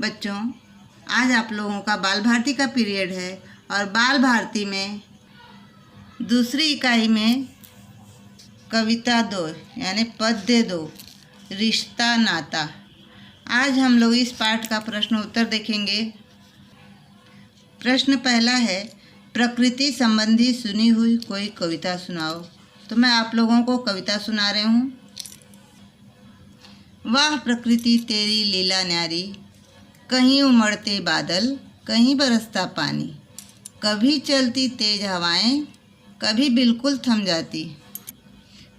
बच्चों, आज आप लोगों का बाल भारती का पीरियड है और बाल भारती में दूसरी इकाई में कविता 2 यानी पद्य 2 रिश्ता नाता। आज हम लोग इस पाठ का प्रश्न उत्तर देखेंगे। प्रश्न पहला है, प्रकृति संबंधी सुनी हुई कोई कविता सुनाओ। तो मैं आप लोगों को कविता सुना रही हूँ। वाह प्रकृति तेरी लीला न्यारी, कहीं उमड़ते बादल कहीं बरसता पानी, कभी चलती तेज हवाएं कभी बिल्कुल थम जाती।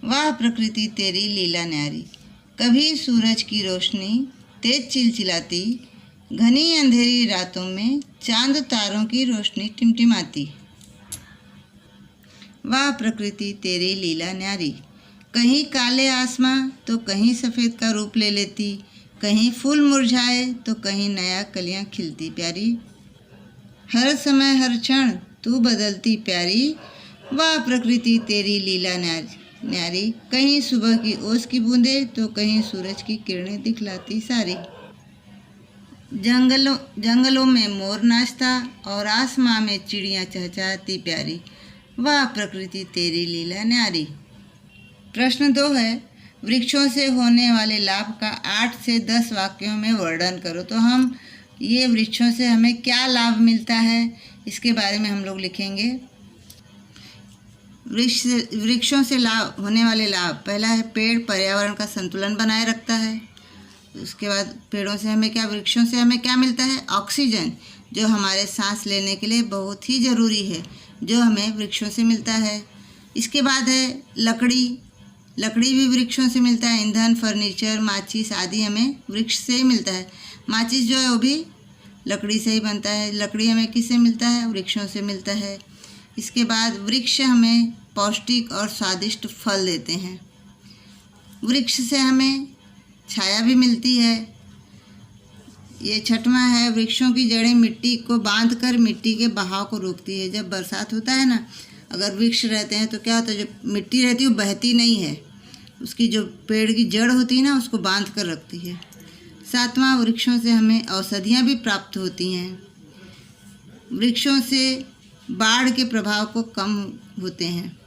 वाह प्रकृति तेरी लीला न्यारी, कभी सूरज की रोशनी तेज चिलचिलाती, घनी अंधेरी रातों में चांद तारों की रोशनी टिमटिमाती। वाह प्रकृति तेरी लीला न्यारी, कहीं काले आसमां तो कहीं सफ़ेद का रूप ले लेती, कहीं फूल मुरझाए तो कहीं नया कलियां खिलती प्यारी। हर समय हर क्षण तू बदलती प्यारी, वाह प्रकृति तेरी लीला न्यारी, कहीं सुबह की ओस की बूंदें तो कहीं सूरज की किरणें दिखलाती सारी। जंगलों में मोर नाचता और आसमां में चिड़ियाँ चहचहाती प्यारी, वाह प्रकृति तेरी लीला न्यारी। प्रश्न 2 है, वृक्षों से होने वाले लाभ का 8 से 10 वाक्यों में वर्णन करो। तो हम ये वृक्षों से हमें क्या लाभ मिलता है इसके बारे में हम लोग लिखेंगे। वृक्षों से लाभ होने वाले लाभ, पहला है पेड़ पर्यावरण का संतुलन बनाए रखता है। उसके बाद पेड़ों से हमें क्या, वृक्षों से हमें क्या मिलता है, ऑक्सीजन, जो हमारे सांस लेने के लिए बहुत ही ज़रूरी है, जो हमें वृक्षों से मिलता है। इसके बाद है लकड़ी भी वृक्षों से मिलता है। ईंधन, फर्नीचर, माचिस आदि हमें वृक्ष से ही मिलता है। माचिस जो है वो भी लकड़ी से ही बनता है। लकड़ी हमें किससे मिलता है, वृक्षों से मिलता है। इसके बाद वृक्ष हमें पौष्टिक और स्वादिष्ट फल देते हैं। वृक्ष से हमें छाया भी मिलती है। ये 6वां है, वृक्षों की जड़ें मिट्टी को बांधकर मिट्टी के बहाव को रोकती है। जब बरसात होता है ना, अगर वृक्ष रहते हैं तो क्या होता है, जो मिट्टी रहती है वो बहती नहीं है, उसकी जो पेड़ की जड़ होती है ना उसको बांध कर रखती है। 7वां, वृक्षों से हमें औषधियाँ भी प्राप्त होती हैं। वृक्षों से बाढ़ के प्रभाव को कम होते हैं।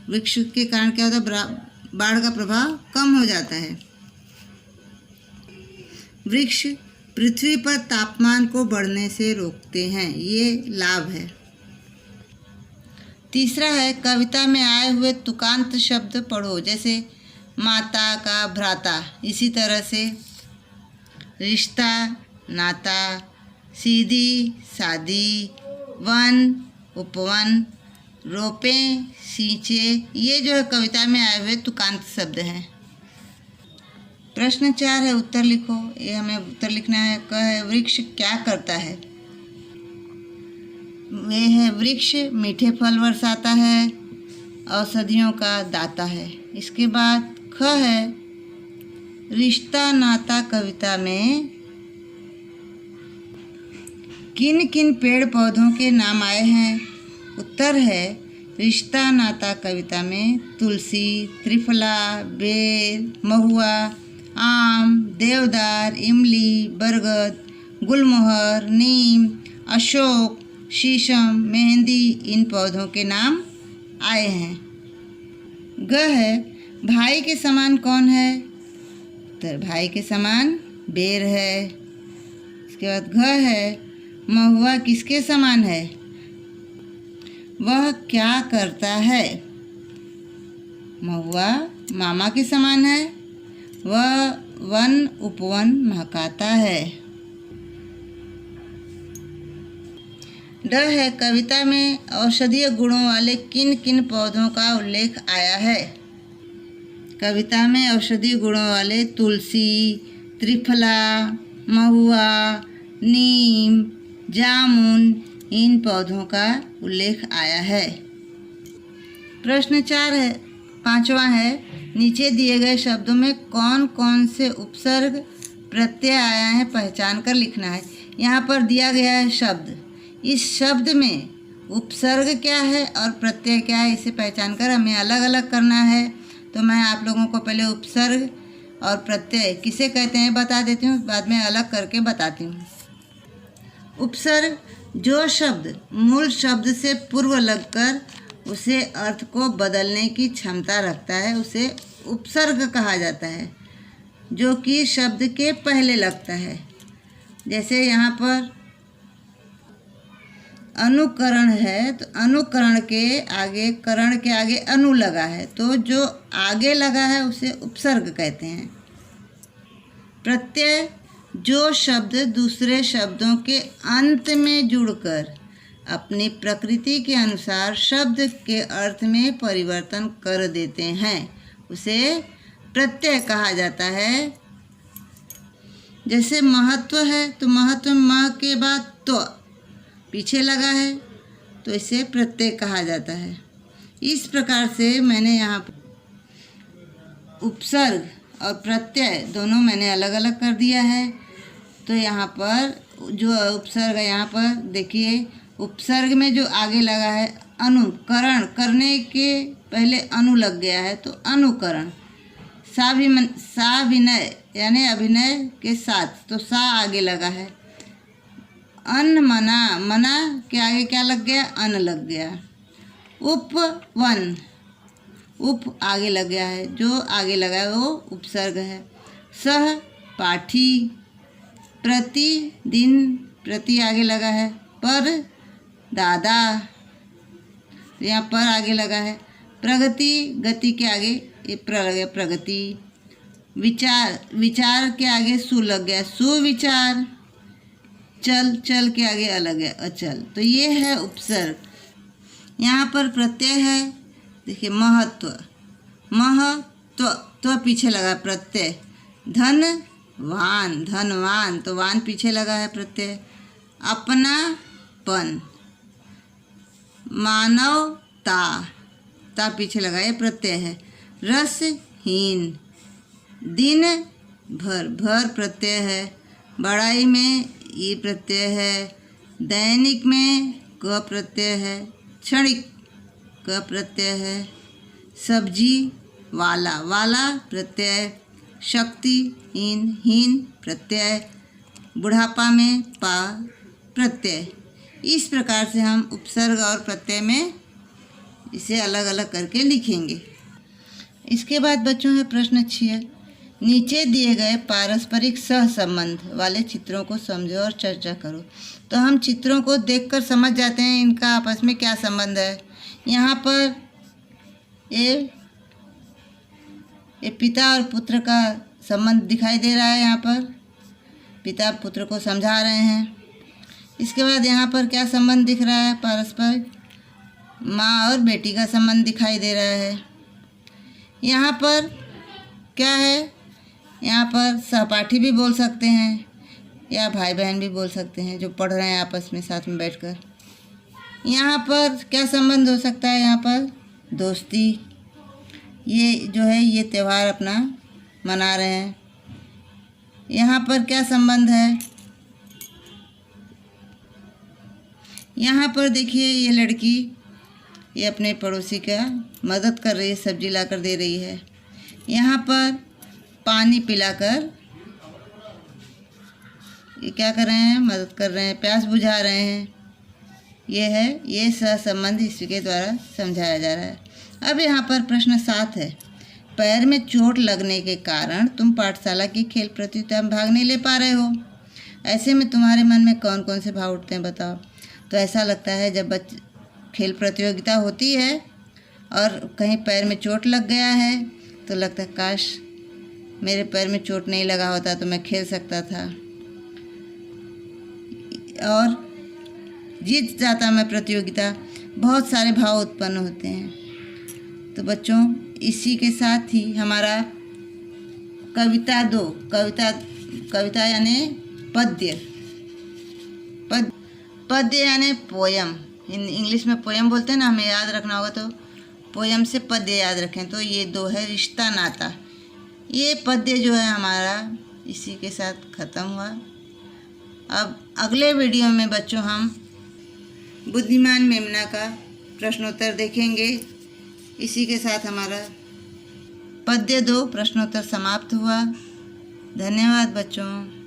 वृक्ष के कारण क्या होता है, बाढ़ का प्रभाव कम हो जाता है। वृक्ष पृथ्वी पर तापमान को बढ़ने से रोकते हैं, ये लाभ है। तीसरा है, कविता में आए हुए तुकांत शब्द पढ़ो, जैसे माता का भ्राता, इसी तरह से रिश्ता नाता, सीधी सादी, वन उपवन, रोपे सींचे, ये जो है कविता में आए हुए तुकांत शब्द हैं। प्रश्न 4 है, उत्तर लिखो। ये हमें उत्तर लिखना है। कह वृक्ष क्या करता है। वे है, वृक्ष मीठे फल बरसाता है, औषधियों का दाता है। इसके बाद ख है, रिश्ता नाता कविता में किन किन पेड़ पौधों के नाम आए हैं। उत्तर है, रिश्ता नाता कविता में तुलसी, त्रिफला, बेर, महुआ, आम, देवदार, इमली, बरगद, गुलमोहर, नीम, अशोक, शीशम, मेहंदी, इन पौधों के नाम आए हैं। ग है, भाई के समान कौन है। तो भाई के समान बेर है। इसके बाद घ है, महुआ किसके समान है, वह क्या करता है। महुआ मामा के समान है, वह वन उपवन महकाता है। ड है, कविता में औषधीय गुणों वाले किन किन पौधों का उल्लेख आया है। कविता में औषधीय गुणों वाले तुलसी, त्रिफला, महुआ, नीम, जामुन, इन पौधों का उल्लेख आया है। प्रश्न 4 है, 5वां है, नीचे दिए गए शब्दों में कौन कौन से उपसर्ग प्रत्यय आया है पहचान कर लिखना है। यहाँ पर दिया गया है शब्द, इस शब्द में उपसर्ग क्या है और प्रत्यय क्या है, इसे पहचान कर हमें अलग अलग करना है। तो मैं आप लोगों को पहले उपसर्ग और प्रत्यय किसे कहते हैं बता देती हूँ, बाद में अलग करके बताती हूँ। उपसर्ग जो शब्द मूल शब्द से पूर्व लगकर उसे अर्थ को बदलने की क्षमता रखता है उसे उपसर्ग कहा जाता है, जो कि शब्द के पहले लगता है। जैसे यहाँ पर अनुकरण है तो अनुकरण के आगे करण के आगे अनु लगा है, तो जो आगे लगा है उसे उपसर्ग कहते हैं। प्रत्यय जो शब्द दूसरे शब्दों के अंत में जुड़कर अपनी प्रकृति के अनुसार शब्द के अर्थ में परिवर्तन कर देते हैं उसे प्रत्यय कहा जाता है। जैसे महत्व है तो महत्व म के बाद तो पीछे लगा है तो इसे प्रत्यय कहा जाता है। इस प्रकार से मैंने यहाँ उपसर्ग और प्रत्यय दोनों मैंने अलग अलग कर दिया है। तो यहाँ पर जो उपसर्ग है, यहाँ पर देखिए उपसर्ग में जो आगे लगा है अनुकरण, करने के पहले अनु लग गया है तो अनुकरण। साभिनय यानी अभिनय के साथ तो सा आगे लगा है। अनमना, मना के आगे क्या लग गया, अन लग गया। उपवन, उप आगे लग गया है, जो आगे लगा है वो उपसर्ग है। सह पाठी, प्रतिदिन, प्रति आगे लगा है। पर दादा, यहाँ पर आगे लगा है। प्रगति, गति के आगे ये प्र लग गया प्रगति। विचार, विचार के आगे सु लग गया सुविचार। चल, चल के आगे अलग है अचल। तो ये है उपसर्ग। यहाँ पर प्रत्यय है, देखिए महत्व, महत्व तो पीछे लगा प्रत्यय। धनवान, धनवान तो वान पीछे लगा है प्रत्यय। अपनापन, मानवता, ता पीछे लगा ये प्रत्यय है। रसहीन, दिन भर, भर प्रत्यय है। बड़ाई में ये प्रत्यय है। दैनिक में क प्रत्यय है। क्षणिक क प्रत्यय है। सब्जी वाला, वाला प्रत्यय। शक्तिहीन, हीन प्रत्यय। बुढ़ापा में पा प्रत्यय। इस प्रकार से हम उपसर्ग और प्रत्यय में इसे अलग अलग करके लिखेंगे। इसके बाद बच्चों है प्रश्न 6। नीचे दिए गए पारस्परिक सहसंबंध वाले चित्रों को समझो और चर्चा करो। तो हम चित्रों को देखकर समझ जाते हैं इनका आपस में क्या संबंध है। यहाँ पर ये पिता और पुत्र का संबंध दिखाई दे रहा है। यहाँ पर पिता पुत्र को समझा रहे हैं। इसके बाद यहाँ पर क्या संबंध दिख रहा है, पारस्परिक माँ और बेटी का संबंध दिखाई दे रहा है। यहाँ पर क्या है, यहाँ पर सहपाठी भी बोल सकते हैं या भाई बहन भी बोल सकते हैं जो पढ़ रहे हैं आपस में साथ में बैठकर। यहाँ पर क्या संबंध हो सकता है, यहाँ पर दोस्ती, ये जो है ये त्यौहार अपना मना रहे हैं। यहाँ पर क्या संबंध है, यहाँ पर देखिए ये लड़की ये अपने पड़ोसी का मदद कर रही है, सब्जी लाकर दे रही है। यहाँ पर पानी पिलाकर ये क्या कर रहे हैं, मदद कर रहे हैं, प्यास बुझा रहे हैं। ये सहसंबंध इसके द्वारा समझाया जा रहा है। अब यहाँ पर प्रश्न 7 है। पैर में चोट लगने के कारण तुम पाठशाला की खेल प्रतियोगिता में भाग नहीं ले पा रहे हो। ऐसे में तुम्हारे मन में कौन कौन से भाव उठते हैं बताओ। तो ऐसा लगता है जब खेल प्रतियोगिता होती है और कहीं पैर में चोट लग गया है तो लगता है काश मेरे पैर में चोट नहीं लगा होता तो मैं खेल सकता था, और जीत जाता मैं प्रतियोगिता। बहुत सारे भाव उत्पन्न होते हैं। तो बच्चों इसी के साथ ही हमारा कविता 2, कविता यानी पद्य, पद्य यानी पोयम, इंग्लिश में पोयम बोलते हैं ना, हमें याद रखना होगा तो पोयम से पद्य याद रखें। तो ये 2 है रिश्ता नाता। ये पद्य जो है हमारा इसी के साथ ख़त्म हुआ। अब अगले वीडियो में बच्चों हम बुद्धिमान मेमना का प्रश्नोत्तर देखेंगे। इसी के साथ हमारा पद्य 2 प्रश्नोत्तर समाप्त हुआ। धन्यवाद बच्चों।